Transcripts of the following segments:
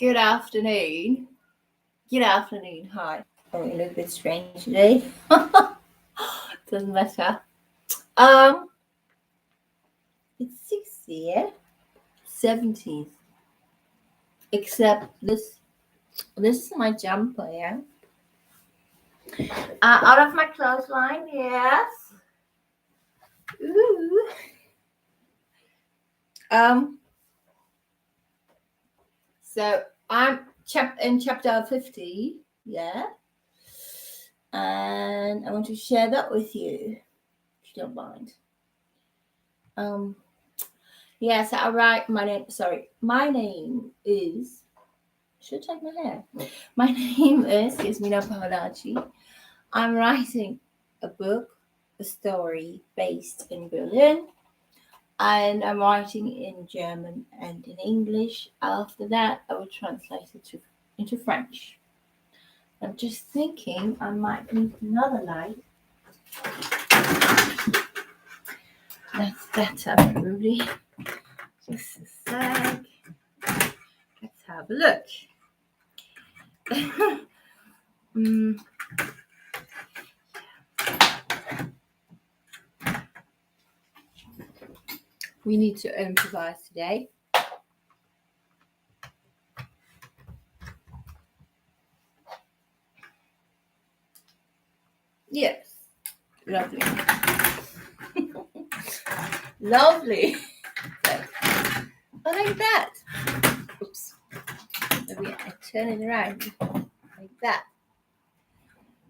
Good afternoon. Good afternoon. Hi. Oh, you look a bit strange today. Doesn't matter. It's 60th, 17th. Except this is my jumper, yeah. Out of my clothesline, yes. Ooh. So I'm in chapter 50, yeah. And I want to share that with you, if you don't mind. Yes, I write my name. Sorry, my name is. Should take my hair. My name is Yasmina Paolaci. I'm writing a book, a story based in Berlin, and I'm writing in German and in English. After that, I will translate it into French. I'm just thinking I might need another light. That's better, probably. Just a sec. Let's have a look. We need to improvise today. Yes. Lovely. Lovely. Like that. Oops. Maybe I turn it around like that.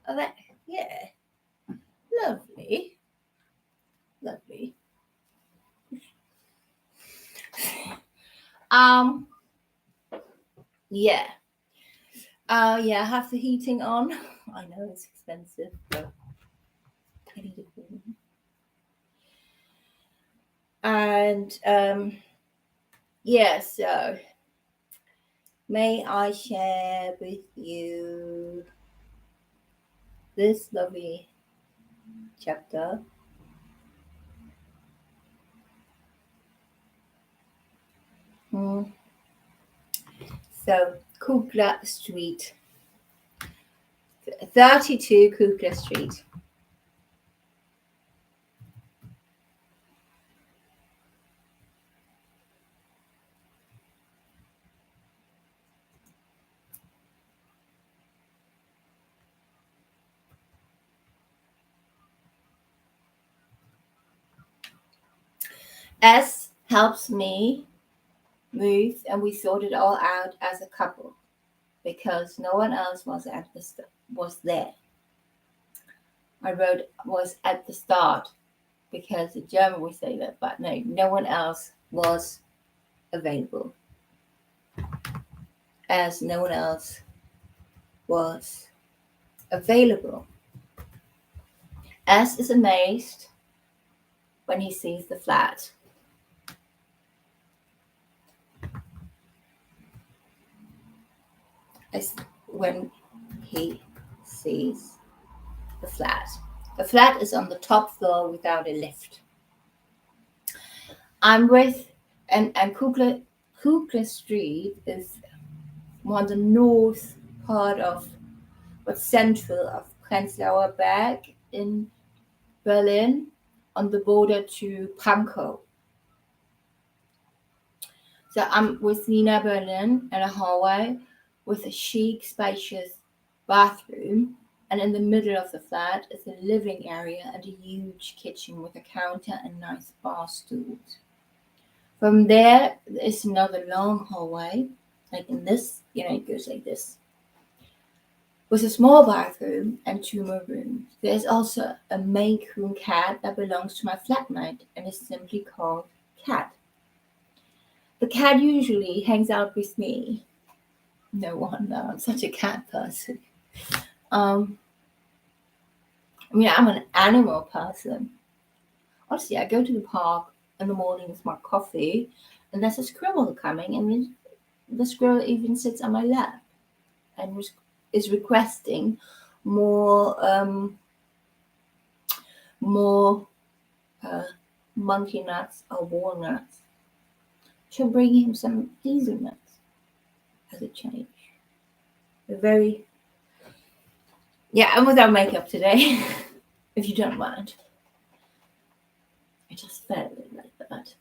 Oh, that. Yeah. Lovely. Lovely. Yeah. Yeah, I have the heating on. I know it's expensive, but I need it. And yeah, so may I share with you this lovely chapter. So, Kultur Street. 32 Kultur Street. S helps me move, and we sort it all out as a couple because no one else was there. I wrote was at the start because in German we say that, but no one else was available, as no one else was available. S is amazed when he sees the flat. As when he sees the flat. The flat is on the top floor without a lift. I'm with, and Kugler Street is on the north part of what's central of Prenzlauer Berg in Berlin, on the border to Pankow. So I'm with Nina Berlin in a hallway with a chic, spacious bathroom, and in the middle of the flat is a living area and a huge kitchen with a counter and nice bar stools. From there is another long hallway, like in this, it goes like this, with a small bathroom and 2 more rooms. There's also a Maine Coon cat that belongs to my flatmate and is simply called Cat. The cat usually hangs out with me. No wonder I'm such a cat person. I'm an animal person. Honestly, I go to the park in the morning with my coffee, and there's a squirrel coming, and the squirrel even sits on my lap and is requesting more monkey nuts or walnuts. She'll bring him some hazelnuts. has a change. I'm without makeup today, if you don't mind. I just felt it like that.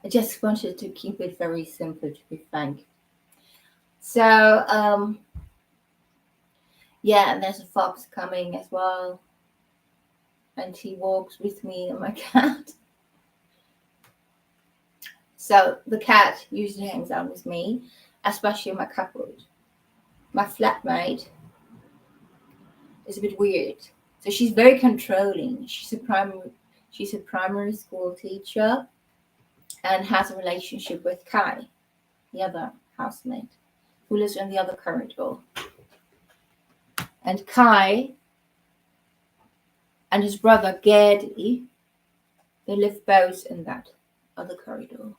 I just wanted to keep it very simple, to be frank. So, and there's a fox coming as well. And he walks with me and my cat. So the cat usually hangs out with me, especially in my cupboard. My flatmate is a bit weird. So she's very controlling. She's a primary school teacher and has a relationship with Kai, the other housemate, who lives in the other corridor. And Kai and his brother Gedi, they live both in that other corridor.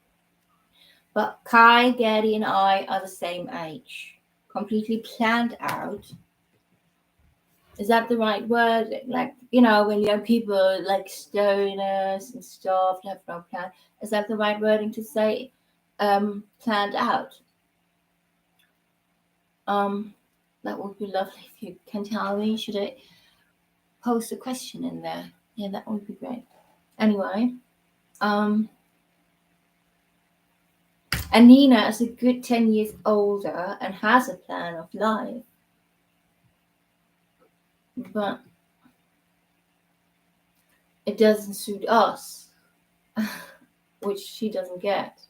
But Kai, Gedi, and I are the same age, completely planned out. Is that the right word? Like, when young people like stoners and stuff have no plan. Is that the right wording to say? Planned out. That would be lovely if you can tell me. Should I post a question in there? Yeah, that would be great. Anyway, and Nina is a good 10 years older and has a plan of life. But it doesn't suit us, which she doesn't get.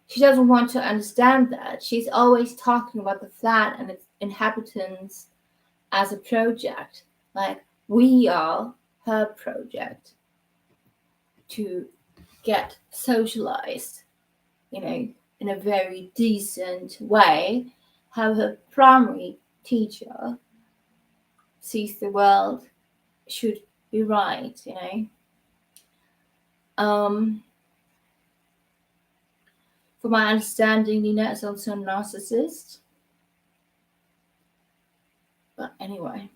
She doesn't want to understand that. She's always talking about the flat and its inhabitants as a project. Like, we are her project to get socialized, in a very decent way, how her primary teacher sees the world should be right, For my understanding, Nina is also a narcissist. But anyway.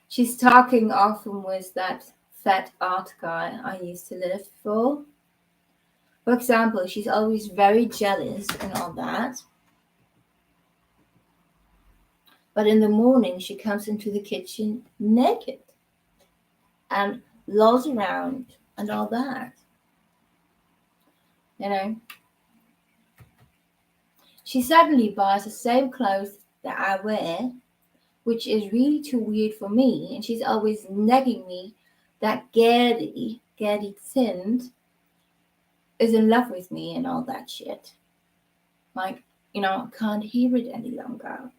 She's talking often with that fat art guy I used to live for. For example, she's always very jealous and all that. But in the morning, she comes into the kitchen naked and lolls around and all that. She suddenly buys the same clothes that I wear, which is really too weird for me. And she's always nagging me that Gedi Thind, is in love with me and all that shit. Like, I can't hear it any longer.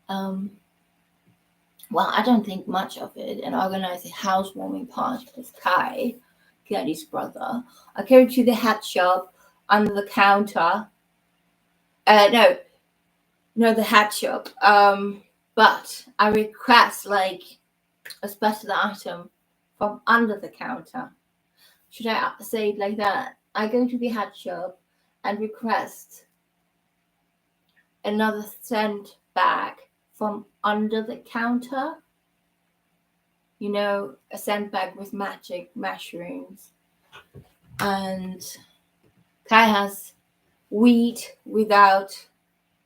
Well, I don't think much of it, and organize a housewarming party with Kai, Gedi's brother. I go to the hat shop under the counter. No, the hat shop. But I request like a special item from under the counter. Should I say it like that? I go to the hat shop and request another scent bag from under the counter. A scent bag with magic mushrooms. And Kai has weed without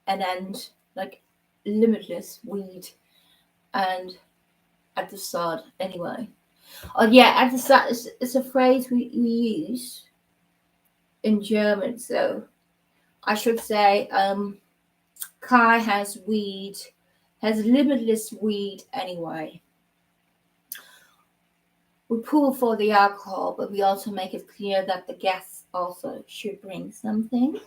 an end, like limitless weed. And at the start, anyway. Oh yeah, at the start, it's a phrase we use in German, so I should say Kai has limitless weed anyway. We pull for the alcohol, but we also make it clear that the guests also should bring something.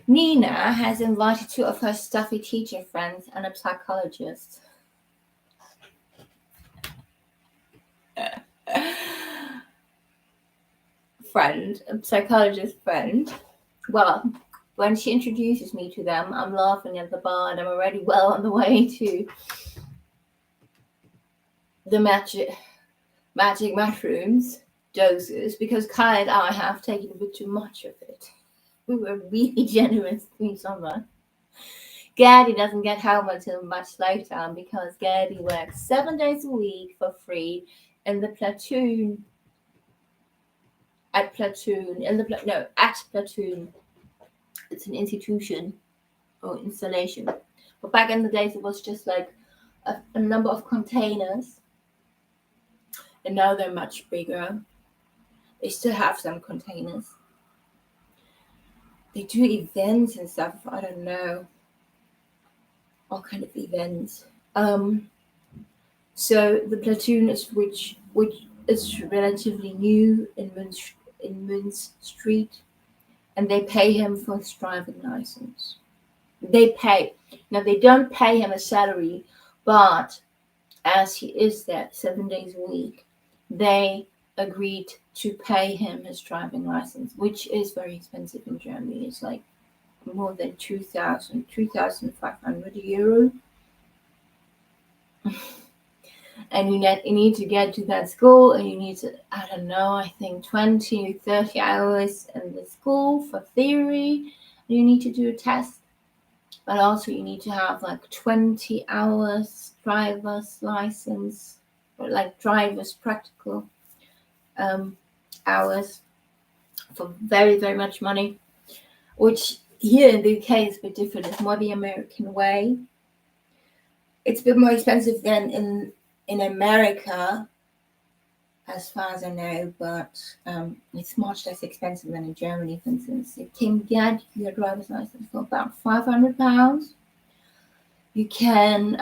Nina has invited 2 of her stuffy teacher friends and a psychologist. A psychologist friend. Well, when she introduces me to them, I'm laughing at the bar and I'm already well on the way to the magic mushrooms doses because Kai and I have taken a bit too much of it. We were really generous in summer. Gary doesn't get home until much later because Gary works 7 days a week for free in the platoon. At Platoon. It's an institution or installation. But back in the days, it was just like a number of containers. And now they're much bigger. They still have some containers. They do events and stuff. I don't know. All kind of events. So the platoon is which is relatively new in Munz Street, and they pay him for his driving license. They don't pay him a salary, but as he is there 7 days a week, they agreed to pay him his driving license, which is very expensive in Germany. It's like more than 2,500 euro. And you need to get to that school, and you need to, I don't know, I think 20 or 30 hours in the school for theory. You need to do a test, but also you need to have like 20 hours driver's license, or like driver's practical hours for very, very much money, which here in the UK is a bit different. It's more the American way. It's a bit more expensive than in America, as far as I know, but it's much less expensive than in Germany, for instance. You can get your driver's license for about £500. You can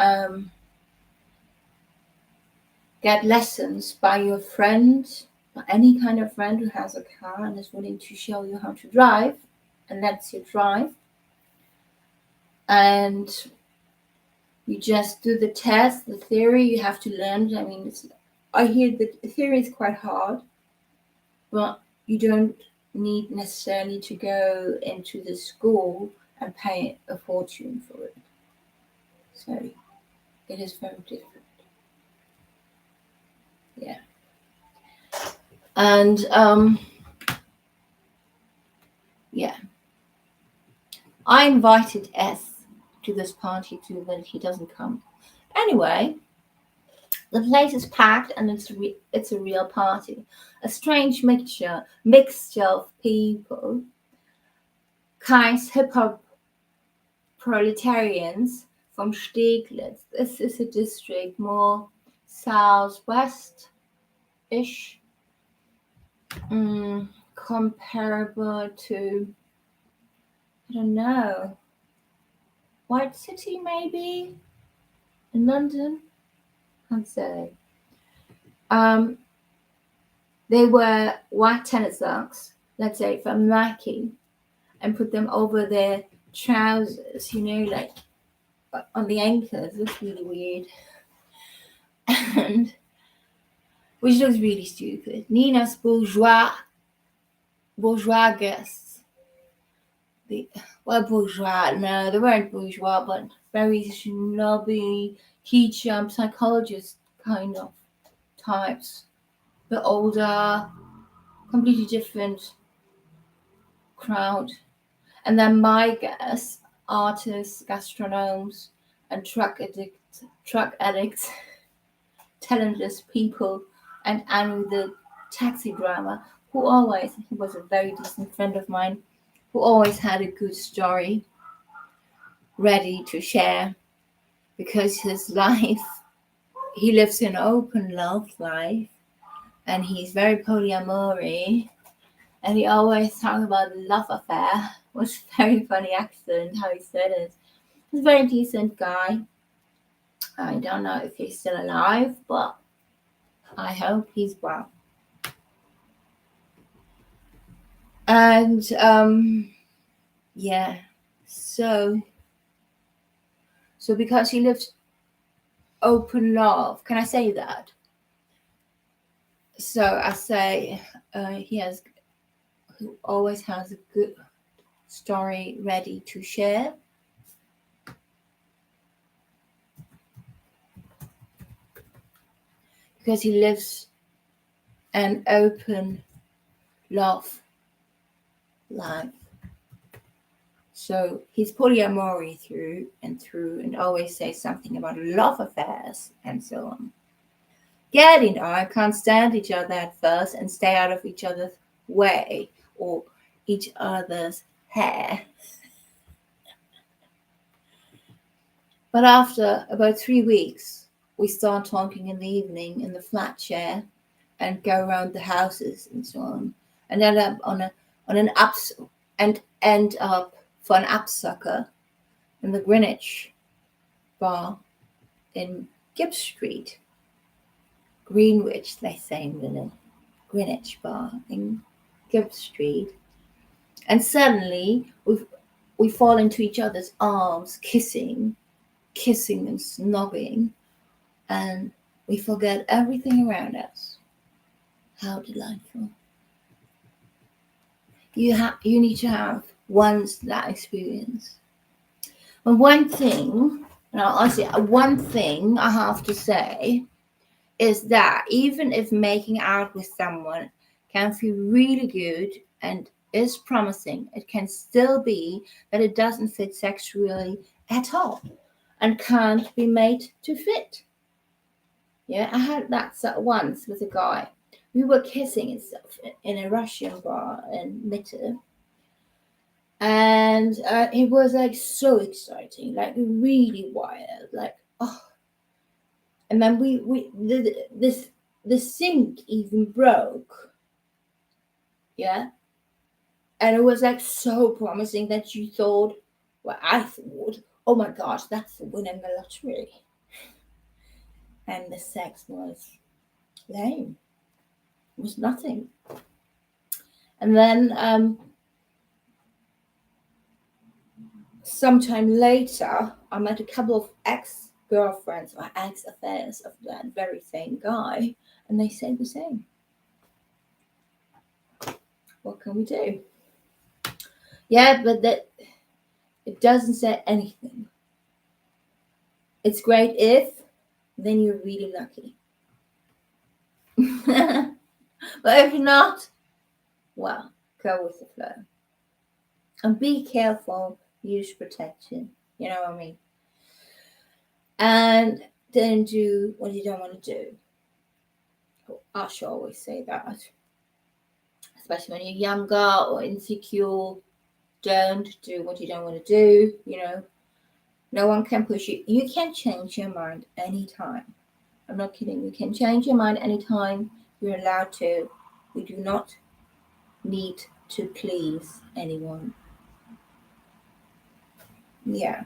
get lessons by your friend, by any kind of friend who has a car and is willing to show you how to drive and lets you drive. And you just do the test, the theory. You have to learn. I mean, I hear that the theory is quite hard, but you don't need necessarily to go into the school and pay a fortune for it. So it is very different. Yeah. And yeah. I invited S to this party too, but he doesn't come. Anyway, the place is packed, and it's a real party. A strange mixture of people, Kais hip-hop proletarians from Steglitz. This is a district more southwest-ish, comparable to, I don't know, White City maybe, in London. Can't say. They wear white tennis socks, let's say from Nike, and put them over their trousers, like on the ankles. Looks really weird. And which looks really stupid. Nina's bourgeois guests. Bourgeois, no, they weren't bourgeois, but very snobby, teacher, psychologist kind of types. The older, completely different crowd. And then my guests, artists, gastronomes, and truck addicts, talentless people, and Anu, the taxi driver, he was a very decent friend of mine, who always had a good story ready to share, because his life, he lives an open love life, and he's very polyamory, and he always talks about the love affair, with very funny accent, how he said it. He's a very decent guy. I don't know if he's still alive, but I hope he's well. And yeah, so because he lives open love, can I say that? So I say he always has a good story ready to share. Because he lives an open love life. So he's polyamory through and always says something about love affairs and so on. Gary and I can't stand each other at first and stay out of each other's way or each other's hair. But after about 3 weeks, we start talking in the evening in the flat chair and go around the houses and so on, and end up on an ups and end up for an upsucker in the Greenwich bar in Gibbs Street. Greenwich, they say in London. Greenwich bar in Gibbs Street. And suddenly we fall into each other's arms, kissing and snogging, and we forget everything around us. How delightful. You need to have once that experience. And one thing I have to say is that even if making out with someone can feel really good and is promising, it can still be that it doesn't fit sexually at all and can't be made to fit. Yeah, I had that once with a guy. We were kissing and stuff in a Russian bar in Mitte. And it was like so exciting, like really wild, like oh. And then the sink even broke. Yeah. And it was like so promising that you thought, well, I thought, oh my gosh, that's winning the lottery. And the sex was lame. It was nothing. And then sometime later, I met a couple of ex-girlfriends or ex-affairs of that very same guy, and they say the same. What can we do? Yeah, but that it doesn't say anything. It's great if, then you're really lucky. But if not, well, go with the flow. And be careful, use protection. You know what I mean? And don't do what you don't want to do. I should always say that. Especially when you're younger or insecure. Don't do what you don't want to do, you know. No one can push you. You can change your mind anytime. I'm not kidding. You can change your mind anytime. You're allowed to. We do not need to please anyone. Yeah.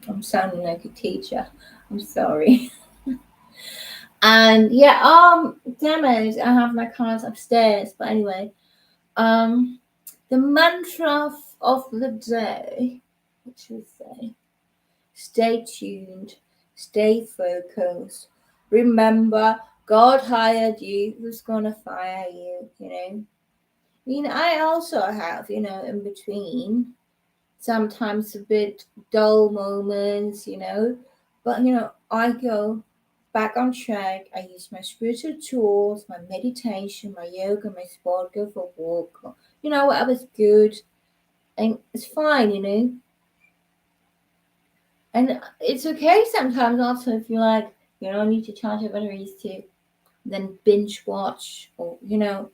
I'm sounding like a teacher. I'm sorry. And yeah, damn it, I have my cards upstairs. But anyway, the mantra of the day, what should we say? Stay tuned, stay focused. Remember, God hired you. Who's gonna fire you? You know. I mean, I also have, you know, in between, sometimes a bit dull moments, you know, but you know, I go back on track. I use my spiritual tools, my meditation, my yoga, my sport, go for a walk, or, you know, whatever's good, and it's fine, you know. And it's okay sometimes also if you like, you know, need to charge your batteries to then binge watch or, you know,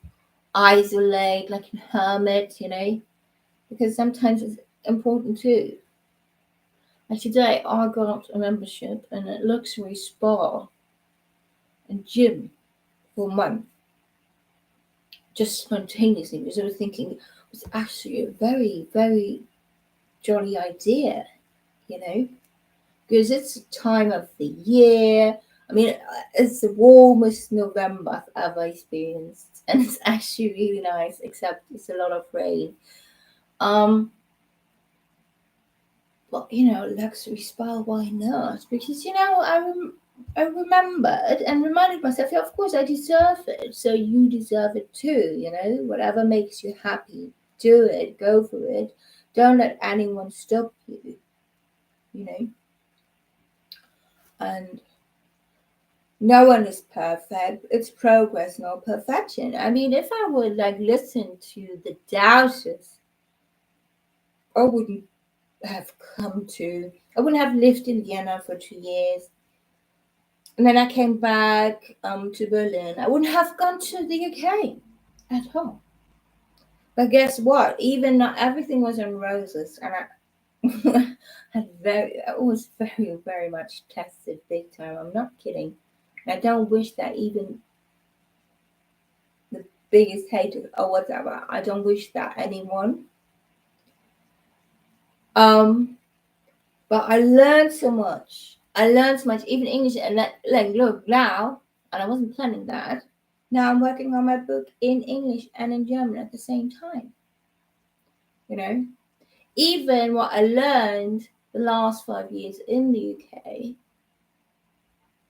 isolate like a hermit, you know, because sometimes it's important too. And today I got a membership in a luxury spa and gym for a month, just spontaneously, because I was thinking it was actually a very, very jolly idea, you know, because it's the time of the year. I mean, it's the warmest November I've ever experienced, and it's actually really nice, except it's a lot of rain. But you know, luxury spa, why not? Because you know, I remembered and reminded myself, yeah, of course I deserve it, so you deserve it too. You know, whatever makes you happy, do it, go for it. Don't let anyone stop you. You know, and no one is perfect. It's progress, not perfection. I mean, if I would like listen to the doubters, I wouldn't have I wouldn't have lived in Vienna for 2 years. And then I came back to Berlin. I wouldn't have gone to the UK at all. But guess what? Even not everything was in roses, and I I was very, very much tested big time. I'm not kidding. I don't wish that even the biggest hater or whatever. I don't wish that anyone. But I learned so much. Even English, and like look now, and I wasn't planning that. Now I'm working on my book in English and in German at the same time. You know, even what I learned the last 5 years in the UK.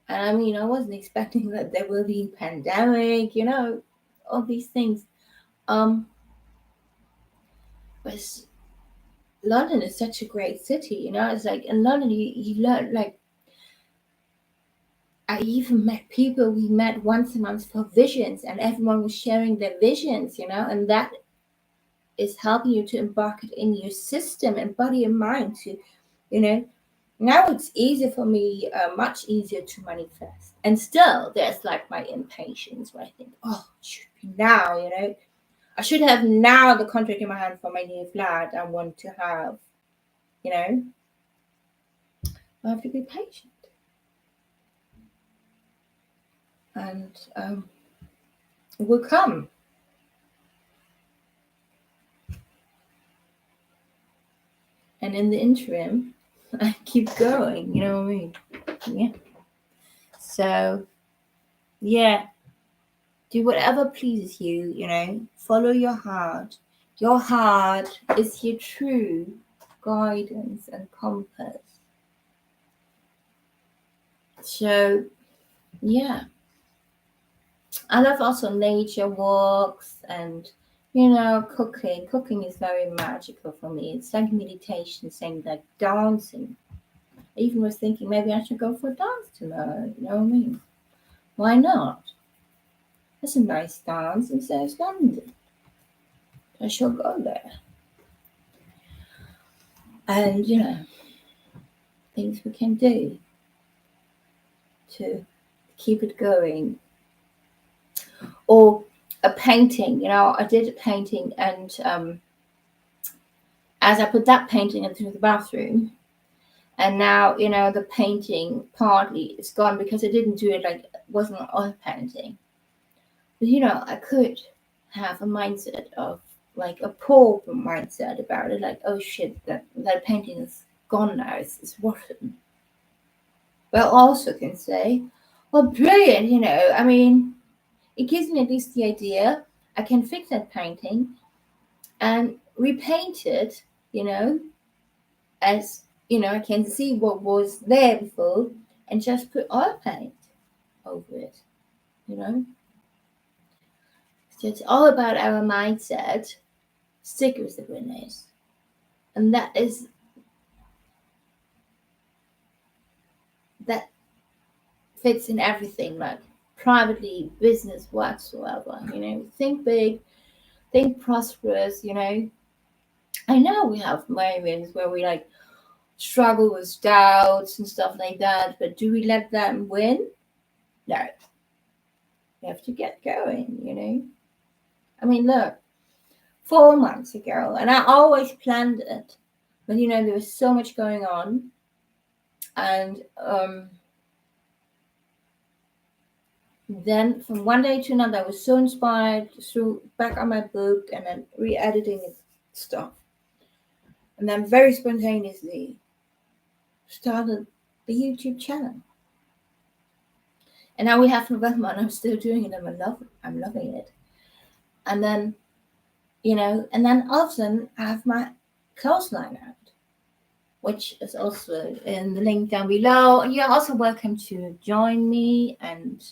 And I mean, I wasn't expecting that there will be a pandemic, all these things. But London is such a great city, It's like in London, you learn like. I even met people we met once a month for visions, and everyone was sharing their visions, and that is helping you to embark it in your system and body and mind to, now it's easier for me, much easier to manifest. And still, there's like my impatience where I think, oh, it should be now, I should have now the contract in my hand for my new flat I want to have, I have to be patient. And it will come. And in the interim, I keep going, you know what I mean? Yeah. So, yeah. Do whatever pleases you, Follow your heart. Your heart is your true guidance and compass. So, yeah. I love also nature walks and, cooking. Cooking is very magical for me. It's like meditation, same like dancing. I even was thinking maybe I should go for a dance tomorrow, you know what I mean? Why not? That's a nice dance in South London. I shall go there. And, things we can do to keep it going. Or a painting, I did a painting, and as I put that painting into the bathroom, and now, the painting partly is gone because I didn't do it like it wasn't an oil painting. But, I could have a mindset of like a poor mindset about it, like, oh shit, that painting is gone now, it's rotten. But I also can say, well, brilliant, I mean, it gives me at least the idea. I can fix that painting and repaint it, as, I can see what was there before and just put oil paint over it, So it's all about our mindset. Stick with the winners. And that fits in everything, like privately, business, whatsoever, think big, think prosperous, I know we have moments where we like struggle with doubts and stuff like that, but do we let them win? No. You have to get going, I mean, look, 4 months ago, and I always planned it, but there was so much going on, and then from one day to another, I was so inspired to back on my book and then re-editing stuff. And then very spontaneously started the YouTube channel. And now we have November and I'm still doing it and I'm loving it. And then, and then all of a sudden I have my clothes line out, which is also in the link down below. And you're also welcome to join me and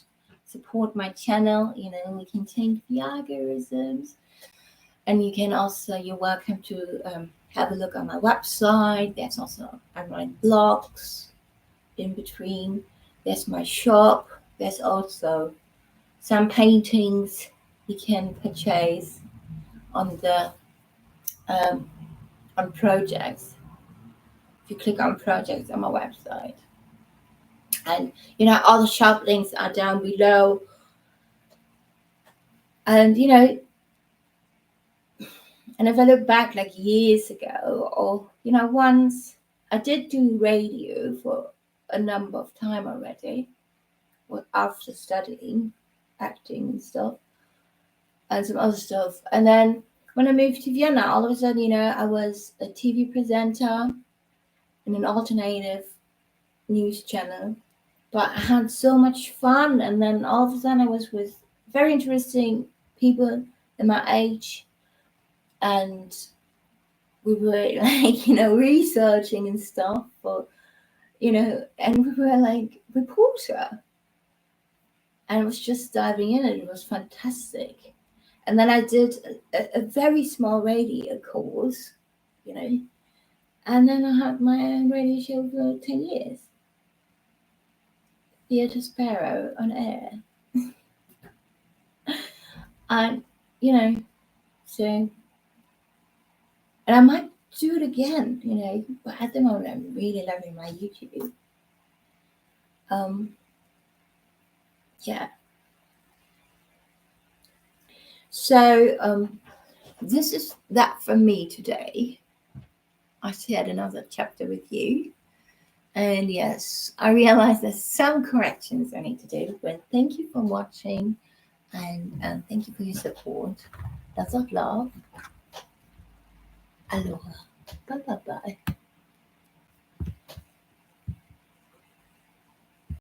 support my channel. We can change the algorithms. And you're welcome to have a look on my website. There's also, I write blogs in between. There's my shop. There's also some paintings you can purchase on the on projects. if you click on projects on my website. And all the shop links are down below. And and if I look back like years ago, or once I did do radio for a number of time already, after studying acting and stuff, and some other stuff. And then when I moved to Vienna, all of a sudden, I was a TV presenter in an alternative news channel. But I had so much fun, and then all of a sudden I was with very interesting people in my age, and we were like, researching and stuff for, and we were like reporter, and I was just diving in, and it was fantastic. And then I did a very small radio course, and then I had my own radio show for 10 years. Theatre Sparrow on air. And, so, and I might do it again, but at the moment I'm really loving my YouTube. Yeah. So, this is that for me today. I shared another chapter with you. And yes, I realize there's some corrections I need to do, but thank you for watching, and thank you for your support. Lots of love. Aloha. Bye bye bye.